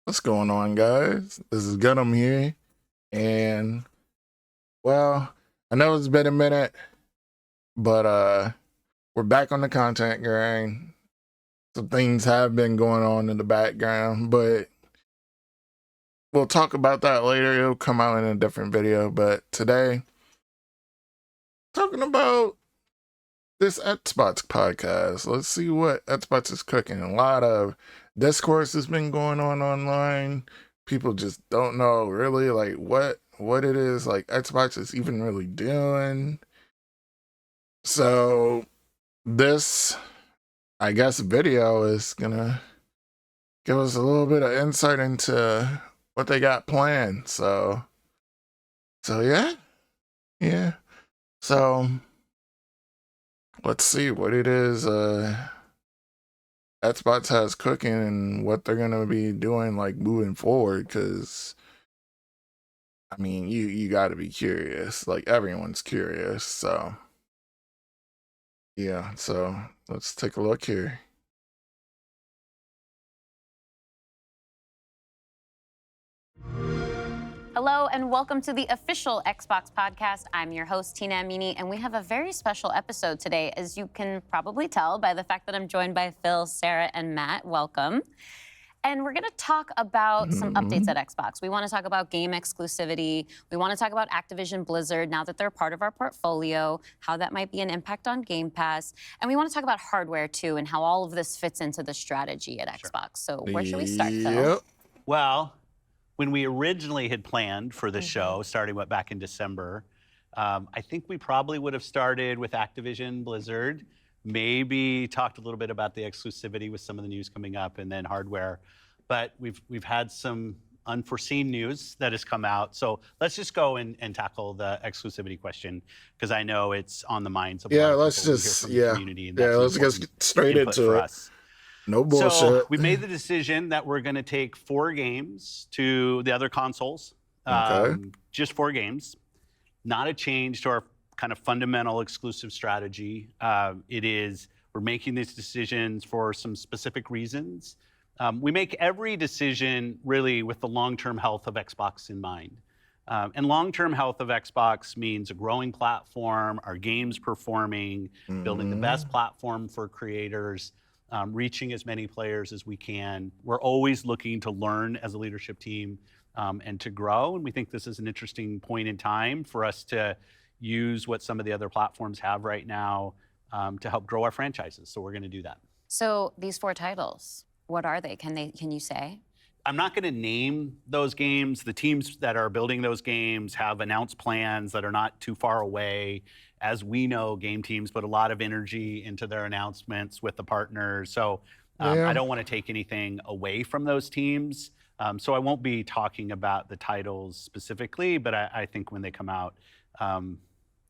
What's going on, guys? This is Gunnm here, and well, I know it's been a minute, but we're back on the content grind. Some things have been going on in the background, but we'll talk about that later. It'll come out in a different video, but today, talking about this Xbox podcast. Let's see what Xbox is cooking. A lot of discourse has been going on online. People just don't know really like what it is like Xbox is even really doing. So this, I guess, video is gonna give us a little bit of insight into what they got planned. So yeah. So let's see what it is Xbox has cooking and what they're gonna be doing like moving forward. Because I mean, you got to be curious. Like everyone's curious. So yeah. So let's take a look here. Hello and welcome to the official Xbox podcast. I'm your host, Tina Amini, and we have a very special episode today, as you can probably tell by the fact that I'm joined by Phil, Sarah, and Matt. Welcome. And we're going to talk about some updates at Xbox. We want to talk about game exclusivity. We want to talk about Activision Blizzard, now that they're part of our portfolio, how that might be an impact on Game Pass. And we want to talk about hardware, too, and how all of this fits into the strategy at Xbox. So where should we start, Phil? Well, when we originally had planned for the show, starting back in December, I think we probably would have started with Activision Blizzard, maybe talked a little bit about the exclusivity with some of the news coming up, and then hardware. But we've had some unforeseen news that has come out. So let's just go and tackle the exclusivity question, because I know it's on the minds of a lot of people from the community. And let's get straight into it. No bullshit. So we made the decision that we're going to take 4 games to the other consoles. Just 4 games. Not a change to our kind of fundamental exclusive strategy. We're making these decisions for some specific reasons. We make every decision really with the long-term health of Xbox in mind. And long-term health of Xbox means a growing platform, our games performing, building the best platform for creators, reaching as many players as we can. We're always looking to learn as a leadership team and to grow. And we think this is an interesting point in time for us to use what some of the other platforms have right now to help grow our franchises. So we're going to do that. So these 4 titles, what are they? Can you say? I'm not going to name those games. The teams that are building those games have announced plans that are not too far away. As we know, game teams put a lot of energy into their announcements with the partners. So I don't want to take anything away from those teams. So I won't be talking about the titles specifically, but I think when they come out,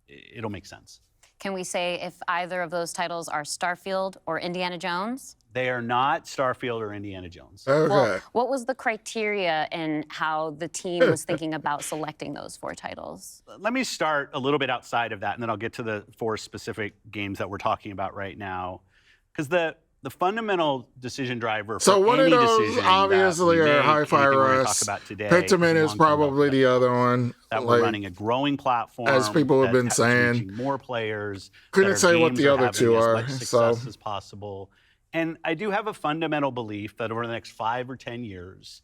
it'll make sense. Can we say if either of those titles are Starfield or Indiana Jones? They are not Starfield or Indiana Jones. Okay. Well, what was the criteria in how the team was thinking about selecting those 4 titles? Let me start a little bit outside of that, and then I'll get to the 4 specific games that we're talking about right now. Because the fundamental decision driver for one any of those decision obviously that we are make, Hi-Fi Rush. Pentiment is probably the other one. That we're running a growing platform, as people have been saying, reaching more players. Couldn't say what the other 2 are. As much success as possible. And I do have a fundamental belief that over the next 5 or 10 years,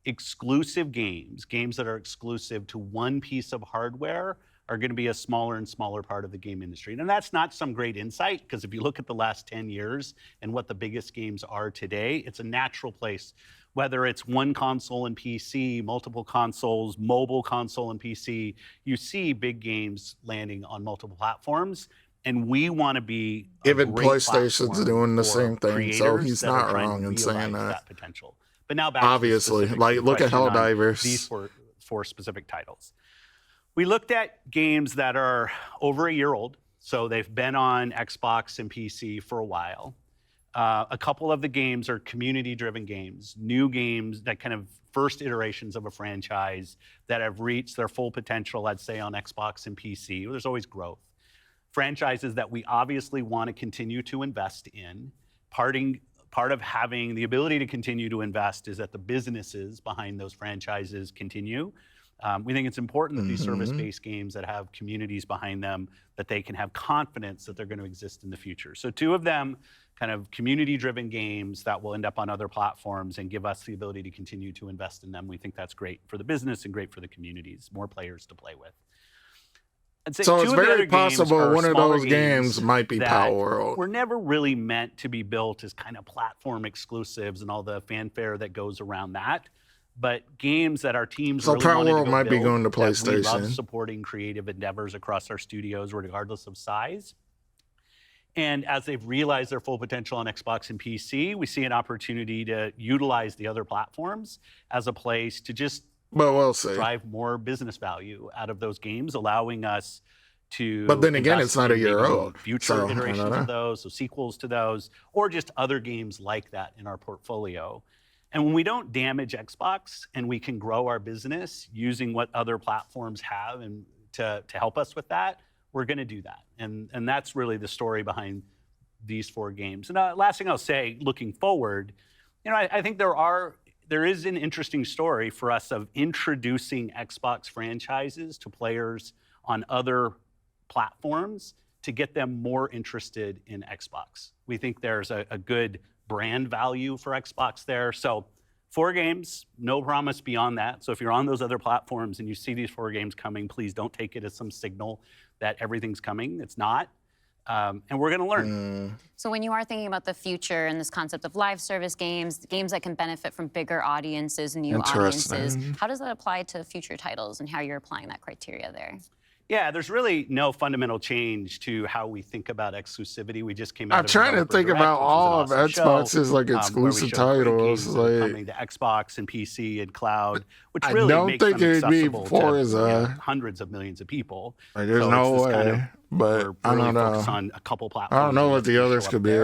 exclusive games that are exclusive to one piece of hardware, are going to be a smaller and smaller part of the game industry. And that's not some great insight, because if you look at the last 10 years and what the biggest games are today, it's a natural place. Whether it's one console and PC, multiple consoles, mobile console and PC, you see big games landing on multiple platforms. And we want to be even PlayStation's doing the same thing, so he's not wrong in saying that. Potential. But now back obviously, to like look at Helldivers. These 4 specific titles. We looked at games that are over a year old, so they've been on Xbox and PC for a while. A couple of the games are community-driven games, new games that kind of first iterations of a franchise that have reached their full potential, I'd say, on Xbox and PC. There's always growth. Franchises that we obviously want to continue to invest in, part of having the ability to continue to invest is that the businesses behind those franchises continue. We think it's important that these service-based games that have communities behind them, that they can have confidence that they're going to exist in the future. So 2 of them, kind of community-driven games that will end up on other platforms and give us the ability to continue to invest in them. We think that's great for the business and great for the communities, more players to play with. I'd say So 2 it's of the very other games possible are one of smaller those games might be that Power World. were never really meant to be built as kind of platform exclusives and all the fanfare that goes around that. But games that our teams really Power wanted to World go might be build, going to that we love PlayStation. supporting creative endeavors across our studios, regardless of size. And as they've realized their full potential on Xbox and PC, we see an opportunity to utilize the other platforms as a place to just drive more business value out of those games, allowing us to. But then again, invest it's not a in year maybe old. Future iterations of those, so sequels to those, or just other games like that in our portfolio. And when we don't damage Xbox and we can grow our business using what other platforms have and to help us with that, we're going to do that. And that's really the story behind these 4 games. And last thing I'll say, looking forward, I think there is an interesting story for us of introducing Xbox franchises to players on other platforms to get them more interested in Xbox. We think there's a good brand value for Xbox there. So 4 games, no promise beyond that. So if you're on those other platforms and you see these 4 games coming, please don't take it as some signal that everything's coming. It's not. And we're going to learn. So when you are thinking about the future and this concept of live service games, games that can benefit from bigger audiences and new audiences, how does that apply to future titles and how you're applying that criteria there? Yeah, there's really no fundamental change to how we think about exclusivity. We just came out I'm trying to think about all of Xbox's like exclusive titles, like coming to Xbox and PC and cloud, which I really don't makes think them it'd be accessible Forza. to hundreds of millions of people. Like, there's so no it's way, this kind of, but we're I really don't know. focused on a couple platforms. I don't know what the others could be.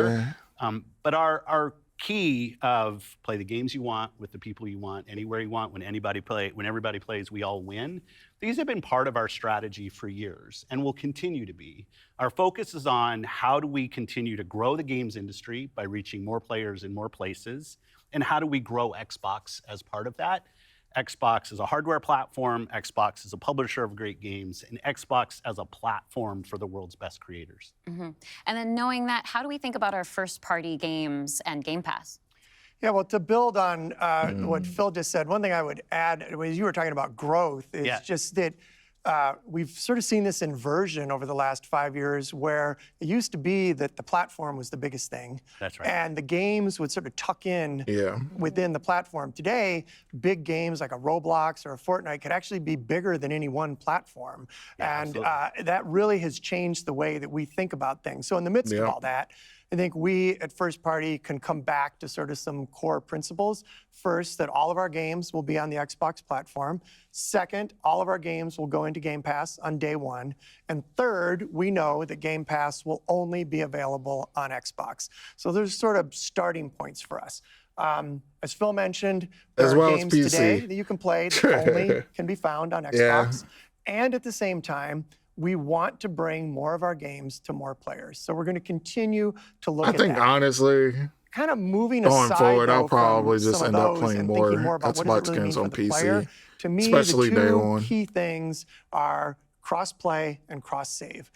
But our key of play the games you want with the people you want, anywhere you want, when everybody plays, we all win. These have been part of our strategy for years and will continue to be. Our focus is on how do we continue to grow the games industry by reaching more players in more places, and how do we grow Xbox as part of that. Xbox is a hardware platform, Xbox is a publisher of great games, and Xbox as a platform for the world's best creators. And then knowing that, how do we think about our first-party games and Game Pass? Yeah, well, to build on what Phil just said, one thing I would add, as you were talking about growth, is just that we've sort of seen this inversion over the last 5 years where it used to be that the platform was the biggest thing. That's right. And the games would sort of tuck in within the platform. Today, big games like a Roblox or a Fortnite could actually be bigger than any one platform. And that really has changed the way that we think about things. So in the midst of all that, I think we at First Party can come back to sort of some core principles. First, that all of our games will be on the Xbox platform. Second, all of our games will go into Game Pass on day 1. And third, we know that Game Pass will only be available on Xbox. So there's sort of starting points for us. As Phil mentioned, there are games today that you can play that only can be found on Xbox. And at the same time, we want to bring more of our games to more players. So we're going to continue to look at that. I think, honestly, kind of moving going aside, forward, I'll though, probably from just some end of up those playing and more thinking more about what Xbox does it really games mean on for the player. PC. To me, especially the day 2 one. key things are cross-play and cross-save.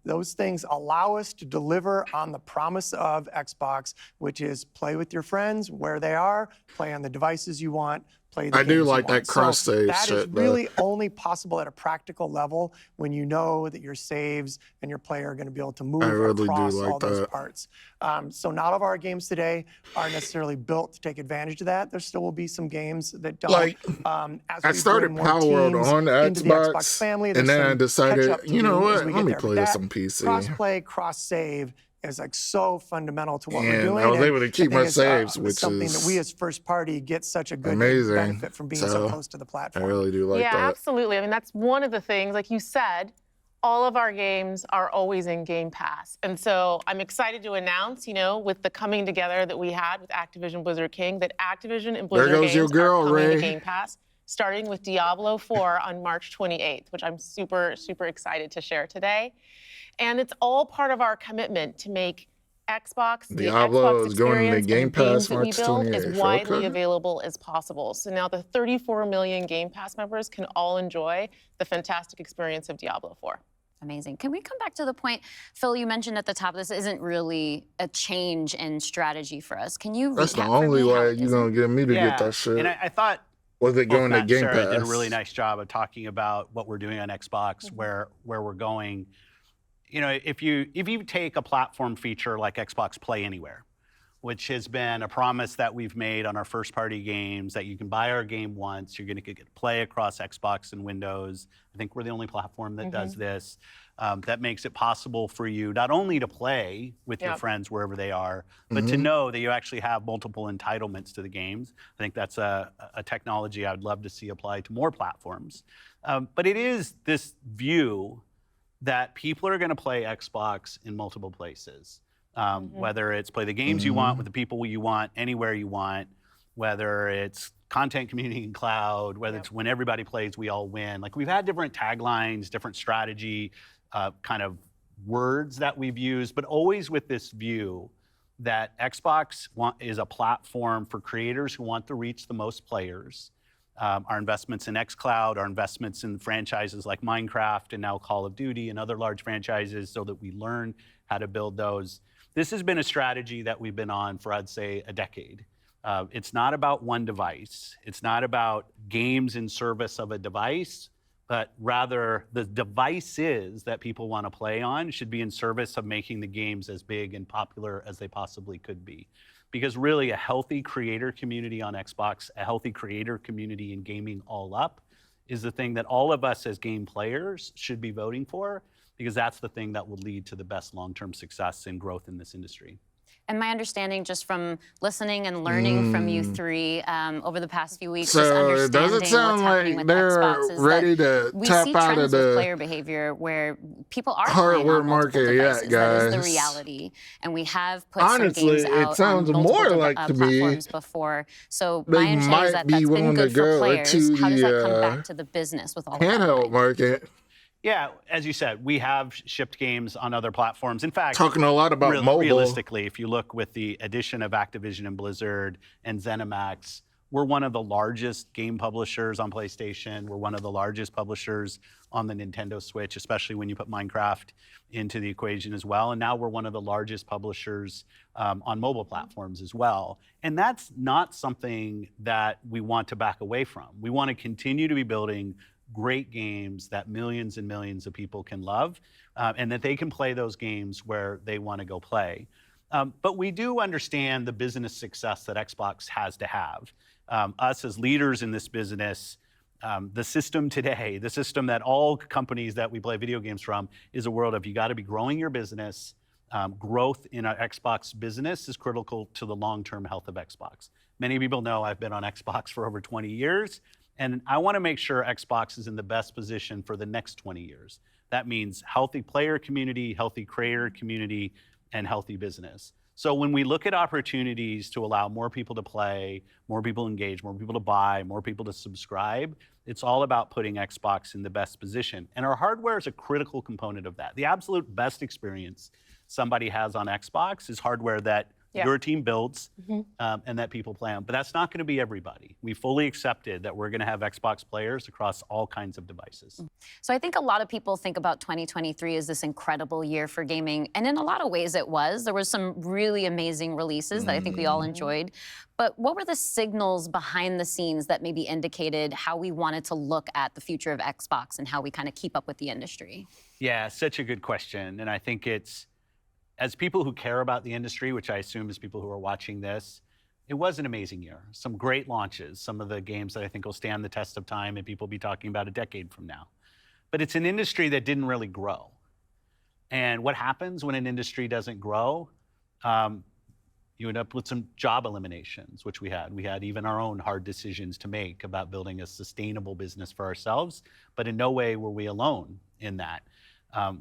Those things allow us to deliver on the promise of Xbox, which is play with your friends where they are, play on the devices you want, play the I games do you like want. that cross-save That is shit, though. really only possible at a practical level when you know that your saves and your player are going to be able to move across all those parts. So not all of our games today are necessarily built to take advantage of that. There still will be some games that don't. Like, as I we started bring more Power World teams on into the Xbox, Xbox family, and then I decided, catch-up to you know do as what, we let get me there. play But this that on PC. Cross-play, cross-save is like so fundamental to what we're And doing. I was able to keep my it's, saves, which something is that we as First Party get such a good amazing. benefit from being so close to the I platform. really do like that. Yeah, absolutely. I mean, that's one of the things, like you said, all of our games are always in Game Pass. And so I'm excited to announce, you know, with the coming together that we had with Activision Blizzard King, that Activision and Blizzard games are coming to Game Pass, starting with Diablo 4 on March 28th, which I'm super, super excited to share today. And it's all part of our commitment to make Xbox, the Diablo Xbox is going to experience Game and the games Pass that we March build 28th. is widely Okay. available as possible. So now the 34 million Game Pass members can all enjoy the fantastic experience of Diablo 4. Amazing. Can we come back to the point, Phil, you mentioned at the top, this isn't really a change in strategy for us. Can you That's the recap for only me how way it you're isn't? going to get me to get that shit. And I thought Was it both going to Matt and Game Sarah Pass? did a really nice job of talking about what we're doing on Xbox, where we're going. You know, if you take a platform feature like Xbox Play Anywhere, which has been a promise that we've made on our first-party games, that you can buy our game once, you're going to get play across Xbox and Windows. I think we're the only platform that does this. That makes it possible for you not only to play with your friends wherever they are, but to know that you actually have multiple entitlements to the games. I think that's a technology I would love to see applied to more platforms. But it is this view that people are going to play Xbox in multiple places. Whether it's play the games you want with the people you want, anywhere you want, whether it's content, community, and cloud, whether it's when everybody plays, we all win. Like, we've had different taglines, different strategy, kind of words that we've used, but always with this view that Xbox is a platform for creators who want to reach the most players. Our investments in xCloud, our investments in franchises like Minecraft and now Call of Duty and other large franchises so that we learn how to build those. This has been a strategy that we've been on for, I'd say, a decade. It's not about one device. It's not about games in service of a device, but rather the devices that people want to play on should be in service of making the games as big and popular as they possibly could be. Because really, a healthy creator community on Xbox, a healthy creator community in gaming all up, is the thing that all of us as game players should be voting for, because that's the thing that will lead to the best long-term success and growth in this industry. And my understanding, just from listening and learning from you three over the past few weeks, So just it understanding doesn't sound what's happening like with they're Xbox, is ready that to we tap see out of trends with the player behavior where people are playing hardware on multiple market yet, devices. That is the guys. reality. And we have put Honestly, some it games out sounds on multiple more like to me platforms before. So they my understanding is might that be that's been willing to good for go players. to How does that come the back to the business with all of that in handheld mind? market. Yeah, as you said, we have shipped games on other platforms. In fact, Talking a lot about mobile. Realistically, if you look with the addition of Activision and Blizzard and ZeniMax, we're one of the largest game publishers on PlayStation. We're one of the largest publishers on the Nintendo Switch, especially when you put Minecraft into the equation as well. And now we're one of the largest publishers on mobile platforms as well. And that's not something that we want to back away from. We want to continue to be building great games that millions and millions of people can love, and that they can play those games where they want to go play. But we do understand the business success that Xbox has to have. Us as leaders in this business, the system today, the system that all companies that we play video games from, is a world of you got to be growing your business. Growth in our Xbox business is critical to the long-term health of Xbox. Many people know I've been on Xbox for over 20 years. And I want to make sure Xbox is in the best position for the next 20 years. That means healthy player community, healthy creator community, and healthy business. So when we look at opportunities to allow more people to play, more people engage, more people to buy, more people to subscribe, it's all about putting Xbox in the best position. And our hardware is a critical component of that. The absolute best experience somebody has on Xbox is hardware that your team builds and that people play on. But that's not going to be everybody. We fully accepted that we're going to have Xbox players across all kinds of devices. So I think a lot of people think about 2023 as this incredible year for gaming. And in a lot of ways it was. There was some really amazing releases that I think we all enjoyed. But what were the signals behind the scenes that maybe indicated how we wanted to look at the future of Xbox and how we kind of keep up with the industry? Yeah, such a good question. And I think it's, as people who care about the industry, which I assume is people who are watching this, it was an amazing year. Some great launches, some of the games that I think will stand the test of time and people will be talking about a decade from now. But it's an industry that didn't really grow. And what happens when an industry doesn't grow? You end up with some job eliminations, which we had. We had even our own hard decisions to make about building a sustainable business for ourselves, but in no way were we alone in that.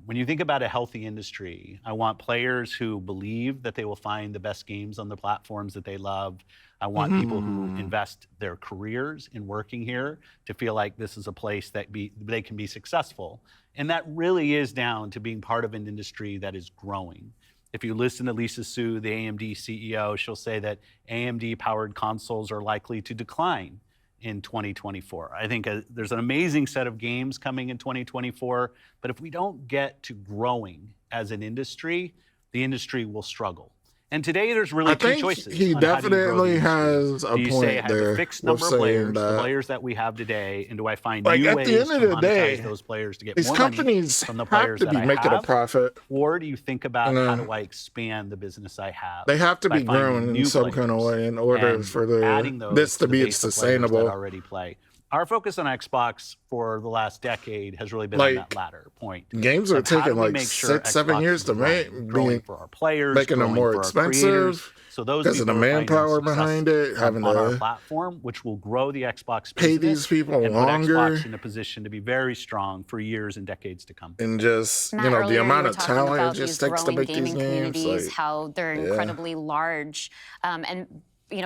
When you think about a healthy industry, I want players who believe that they will find the best games on the platforms that they love. I want people who invest their careers in working here to feel like this is a place that they can be successful. And that really is down to being part of an industry that is growing. If you listen to Lisa Su, the AMD CEO, she'll say that AMD-powered consoles are likely to decline in 2024. I think there's an amazing set of games coming in 2024, but if we don't get to growing as an industry, the industry will struggle. And today there's really two choices. He definitely has a point there. Do you say I have a fixed number of players, the players that we have today, and do I find new ways to monetize those players to get more money from the players that I have? Making a profit. Or do you think about how do I expand the business I have? They have to be growing in some kind of way in order for this to be sustainable. That already play. Our focus on Xbox for the last decade has really been on that latter point. Games are taking like 6-7 years to make, growing for our players, making them more expensive. So those because of the manpower behind it, having on to our platform, which will grow the Xbox pay these people and longer, put Xbox in a position to be very strong for years and decades to come. And just Matt, the amount of talent it just takes to make these games, like, how they're incredibly large, and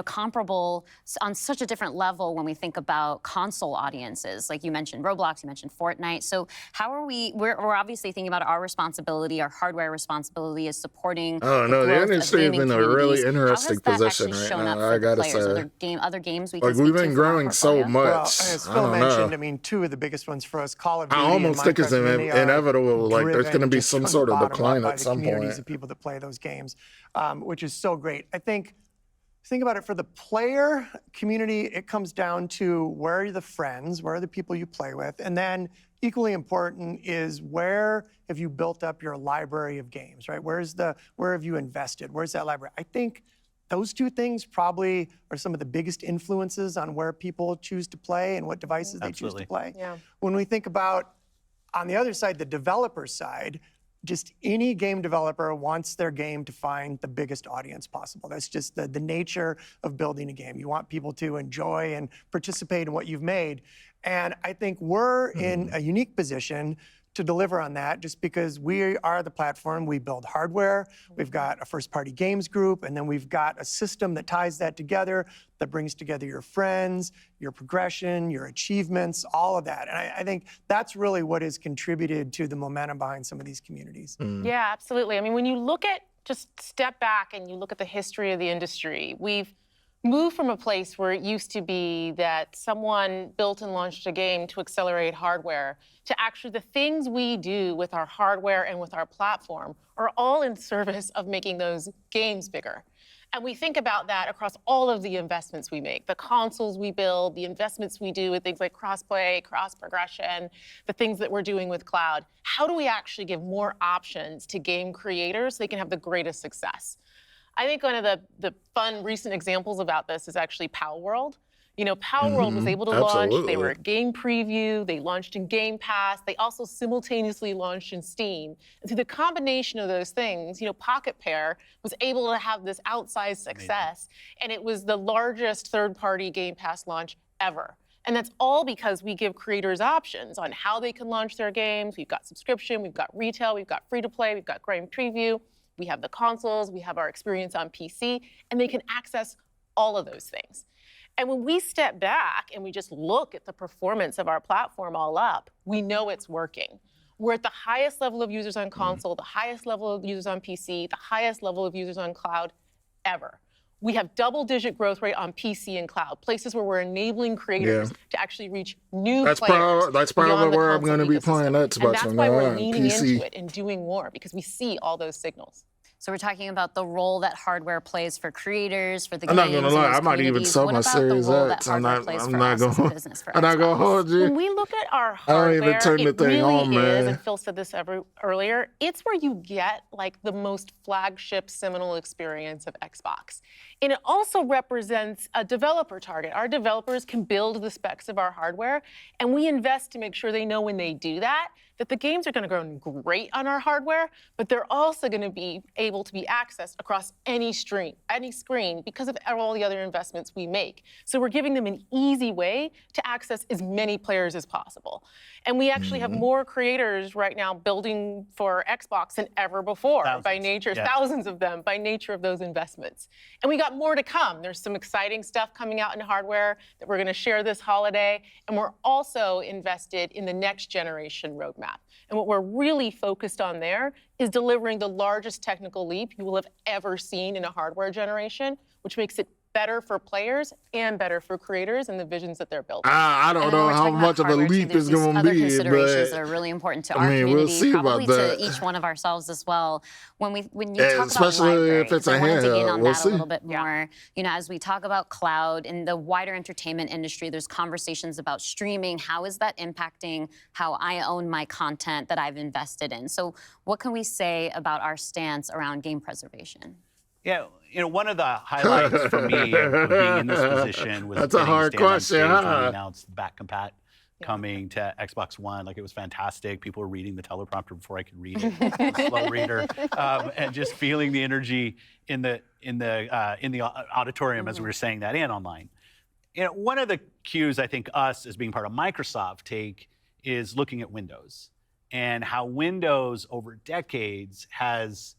comparable on such a different level when we think about console audiences. Like you mentioned Roblox, you mentioned Fortnite. So how are we're obviously thinking about our responsibility, our hardware responsibility is supporting the industry is in a really interesting position right now, I gotta say. Are there other games we can we've been growing so much. Well, as Phil mentioned, two of the biggest ones for us, Call of Duty. I almost think it's inevitable, like there's going to be some sort of decline at some point. Communities of people that play those games, which is so great. I think about it, for the player community, it comes down to where are the friends, where are the people you play with, and then equally important is where have you built up your library of games, right? Where have you invested? Where's that library? I think those two things probably are some of the biggest influences on where people choose to play and what devices they choose to play. Yeah. When we think about, on the other side, the developer side, just any game developer wants their game to find the biggest audience possible. That's just the nature of building a game. You want people to enjoy and participate in what you've made. And I think we're in a unique position to deliver on that, just because we are the platform. We build hardware, we've got a first-party games group, and then we've got a system that ties that together, that brings together your friends, your progression, your achievements, all of that. And I think that's really what has contributed to the momentum behind some of these communities. Yeah, absolutely. I mean, when you look at, just step back and you look at the history of the industry, we've moved from a place where it used to be that someone built and launched a game to accelerate hardware, to actually the things we do with our hardware and with our platform are all in service of making those games bigger. And we think about that across all of the investments we make, the consoles we build, the investments we do with things like cross-play, cross-progression, the things that we're doing with cloud. How do we actually give more options to game creators so they can have the greatest success? I think one of the fun recent examples about this is actually Palworld. Palworld was able to launch, they were at Game Preview, they launched in Game Pass, they also simultaneously launched in Steam. And through the combination of those things, Pocket Pair was able to have this outsized success, and it was the largest third-party Game Pass launch ever. And that's all because we give creators options on how they can launch their games. We've got subscription, we've got retail, we've got free-to-play, we've got Game Preview. We have the consoles, we have our experience on PC, and they can access all of those things. And when we step back and we just look at the performance of our platform all up, we know it's working. We're at the highest level of users on console, the highest level of users on PC, the highest level of users on cloud ever. We have double-digit growth rate on PC and cloud, places where we're enabling creators to actually reach new players. That's probably where I'm going to be playing Xbox. And that's why we're leaning into it and doing more, because we see all those signals. So we're talking about the role that hardware plays for creators, for the games. I'm not gonna lie, I might even sell my Series X. I'm not gonna hold you. When we look at our hardware, I don't even turn the thing on, man. And Phil said this earlier, it's where you get like the most flagship seminal experience of Xbox. And it also represents a developer target. Our developers can build the specs of our hardware, and we invest to make sure they know when they do that the games are going to run great on our hardware, but they're also going to be able to be accessed across any screen because of all the other investments we make. So we're giving them an easy way to access as many players as possible. And we actually have more creators right now building for Xbox than ever before by nature, thousands of them by nature of those investments. And we got more to come. There's some exciting stuff coming out in hardware that we're going to share this holiday. And we're also invested in the next generation roadmap. roadmap. And what we're really focused on there is delivering the largest technical leap you will have ever seen in a hardware generation, which makes it better for players and better for creators and the visions that they're building. I don't know how much of a leap is going to other be, considerations but that are really important to I our mean, community, we'll see probably about that. to each one of ourselves as well. When you talk especially about library, if it's a I want to dig in handheld, on we'll that see. a little bit more. You know, as we talk about cloud in the wider entertainment industry, there's conversations about streaming. How is that impacting how I own my content that I've invested in? So what can we say about our stance around game preservation? Yeah, you know, one of the highlights for me of being in this position was That's a getting to hard stand on question, stage when huh? we announced back compat coming to Xbox One. Like, it was fantastic. People were reading the teleprompter before I could read it. I'm a slow reader, and just feeling the energy in the auditorium as we were saying that and online. You know, one of the cues I think us as being part of Microsoft take is looking at Windows and how Windows over decades has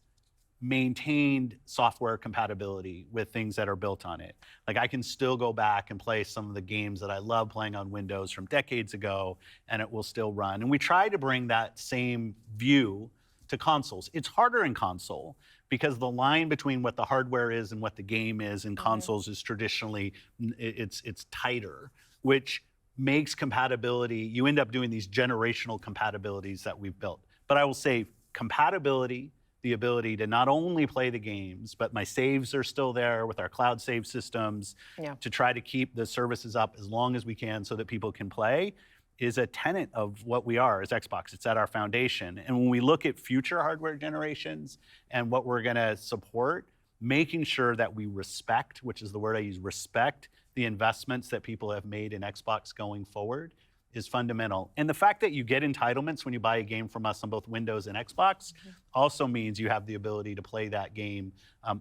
maintained software compatibility with things that are built on it. Like, I can still go back and play some of the games that I love playing on Windows from decades ago, and it will still run. And we try to bring that same view to consoles. It's harder in console because the line between what the hardware is and what the game is in consoles is traditionally, it's tighter, which makes compatibility, you end up doing these generational compatibilities that we've built. But I will say compatibility, the ability to not only play the games, but my saves are still there with our cloud save systems to try to keep the services up as long as we can so that people can play, is a tenet of what we are as Xbox. It's at our foundation. And when we look at future hardware generations and what we're gonna support, making sure that we respect, which is the word I use, respect the investments that people have made in Xbox going forward is fundamental. And the fact that you get entitlements when you buy a game from us on both Windows and Xbox also means you have the ability to play that game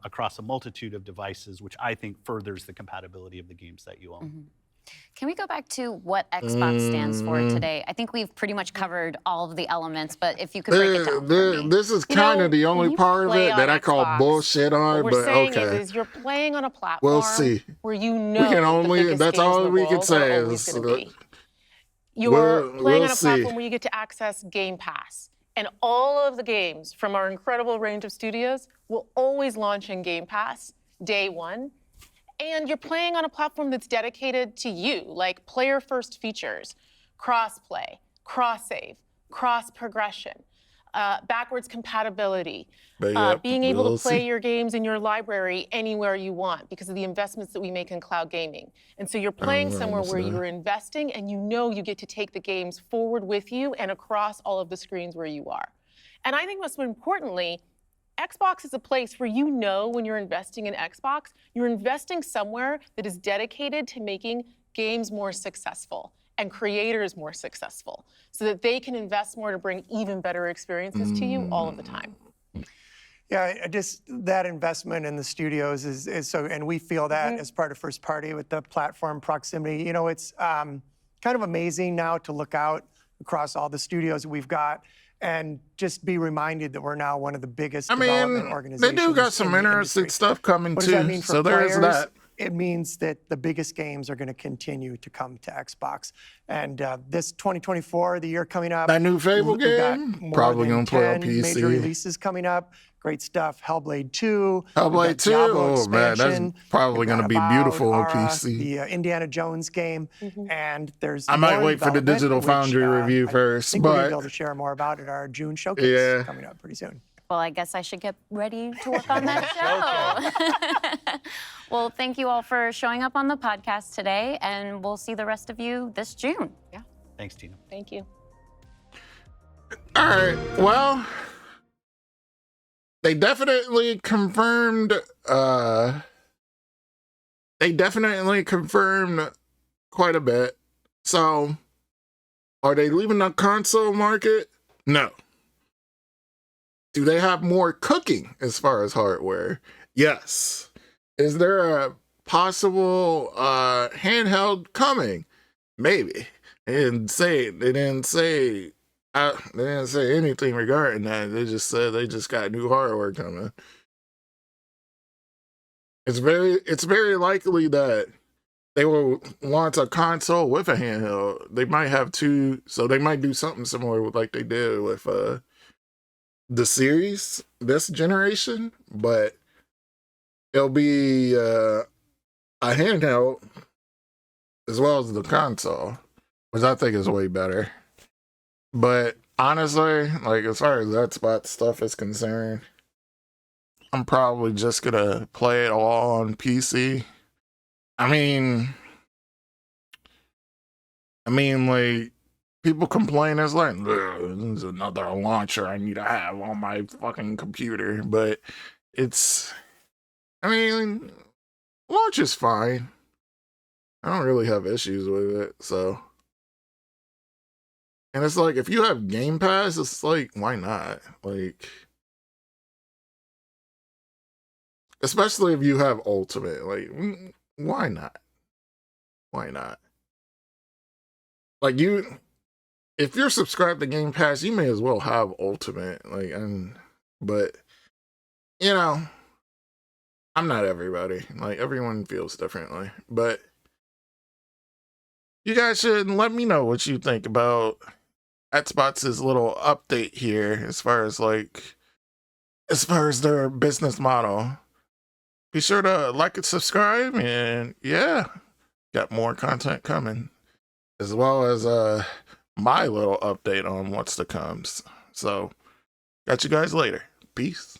across a multitude of devices, which I think furthers the compatibility of the games that you own. Can we go back to what Xbox stands for today? I think we've pretty much covered all of the elements, but if you could break it down for me. This is kind of the only part of it that I call bullshit on, what but we're saying okay. is you're playing on a platform We'll see. where you know We can only, the biggest that's games all in the we can world say are always is gonna be. You're playing we'll on a see. platform where you get to access Game Pass. And all of the games from our incredible range of studios will always launch in Game Pass day one. And you're playing on a platform that's dedicated to you, like player-first features, cross-play, cross-save, cross-progression, backwards compatibility, being able to play your games in your library anywhere you want because of the investments that we make in cloud gaming. And so you're playing somewhere where you're investing and you know you get to take the games forward with you and across all of the screens where you are. And I think most importantly, Xbox is a place where you know when you're investing in Xbox, you're investing somewhere that is dedicated to making games more successful and creators more successful so that they can invest more to bring even better experiences to you all of the time. Yeah, just that investment in the studios is so, and we feel that as part of first party with the platform proximity. You know, it's kind of amazing now to look out across all the studios that we've got and just be reminded that we're now one of the biggest development organizations. They do got some interesting stuff coming what too. Does that mean for so players? There's that. It means that the biggest games are going to continue to come to Xbox. And this 2024, the year coming up, that new Fable we've got game, more probably than gonna play on 10 PC. major releases coming up. Great stuff. Hellblade 2. Hellblade 2. Oh man, that's probably going to be beautiful on PC. The Indiana Jones game, and there's. I might wait for the Digital Foundry review first, I think but we're going to be able to share more about it at our June showcase coming up pretty soon. Well, I guess I should get ready to work on that show. Well, thank you all for showing up on the podcast today, and we'll see the rest of you this June. Yeah. Thanks, Tina. Thank you. All right. Well, they definitely confirmed. Quite a bit. So, are they leaving the console market? No. Do they have more cooking as far as hardware? Yes. Is there a possible handheld coming? Maybe. They didn't say anything regarding that. They just said they just got new hardware coming. It's very likely that they will launch a console with a handheld. They might have two, so they might do something similar with like they did with the series this generation, but it'll be a handheld as well as the console, which I think is way better. But honestly, like as far as that spot stuff is concerned, I'm probably just gonna play it all on PC. I mean, like, people complain, it's like, this is another launcher I need to have on my fucking computer. But it's, I mean, launch is fine. I don't really have issues with it, so. And it's like, if you have Game Pass, it's like, why not? Like, especially if you have Ultimate, like, why not? Why not? Like, if you're subscribed to Game Pass, you may as well have Ultimate. Like, but, you know, I'm not everybody. Like, everyone feels differently. But you guys should let me know what you think about Xbox's little update here as far as their business model. Be sure to like and subscribe, and yeah, got more content coming, as well as my little update on what's to come. So, got you guys later. Peace.